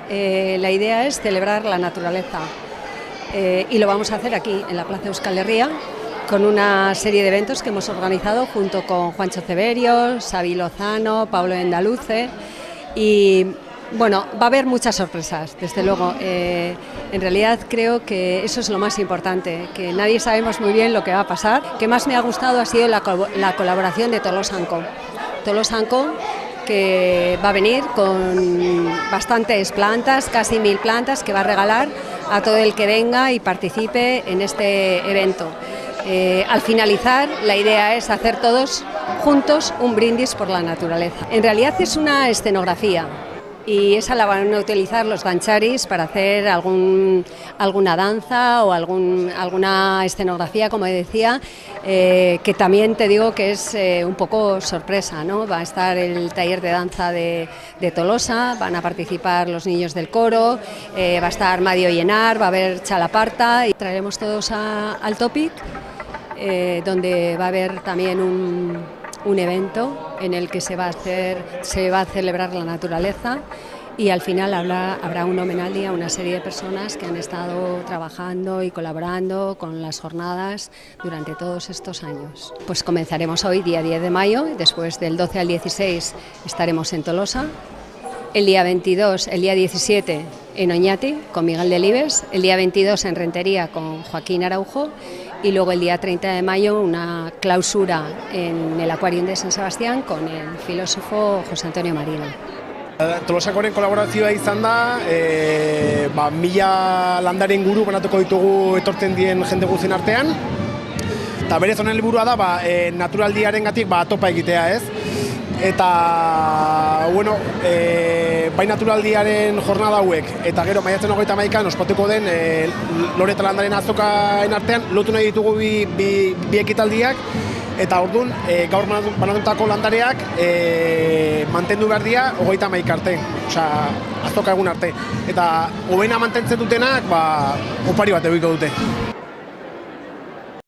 la idea es celebrar la naturaleza y lo vamos a hacer aquí, en la Plaza Euskal Herria, con una serie de eventos que hemos organizado junto con Juancho Ceberio, Xavi Lozano, Pablo Endaluce y bueno, va a haber muchas sorpresas, desde luego. En realidad creo que eso es lo más importante, que nadie sabemos muy bien lo que va a pasar. Lo que más me ha gustado ha sido la colaboración de Tolosa & Co. Tolosa & Co, que va a venir con bastantes plantas, casi 1000 plantas, que va a regalar a todo el que venga y participe en este evento. Al finalizar, la idea es hacer todos juntos un brindis por la naturaleza. En realidad es una escenografía y esa la van a utilizar los gancharis para hacer alguna danza o alguna escenografía, como decía, que también te digo que es un poco sorpresa, ¿no? Va a estar el taller de danza de Tolosa, van a participar los niños del coro, va a estar Mario Llenar, va a haber chalaparta y traeremos todos al Topic, donde va a haber también un evento en el que se va a celebrar la naturaleza y al final habrá un homenaje a una serie de personas que han estado trabajando y colaborando con las jornadas durante todos estos años. Pues comenzaremos hoy, día 10 de mayo, después del 12 al 16 estaremos en Tolosa, el día 22, el día 17 en Oñati con Miguel Delibes, el día 22 en Rentería con Joaquín Araujo y luego el día 30 de mayo una clausura en el Acuarium de San Sebastián con el filósofo José Antonio Marina. Tolosakoren kolaborazioa izan da, 1000 landare inguru banatuko ditugu etortzen dien jende guztien artean. Eta berez honen helburua da, naturaldiarengatik topa egitea, ez? Eta, bueno, bai naturaldiaren jornada hauek, eta gero maiatzen 31an ospatuko den lore eta landaren azokaen artean, lotu nahi ditugu bi ekitaldiak, eta orduan gaur banatutako landareak mantendu behar dira 31 arte, osea, azoka egun arte. Eta hobena mantentzen dutenak, opari bat edukiko dute.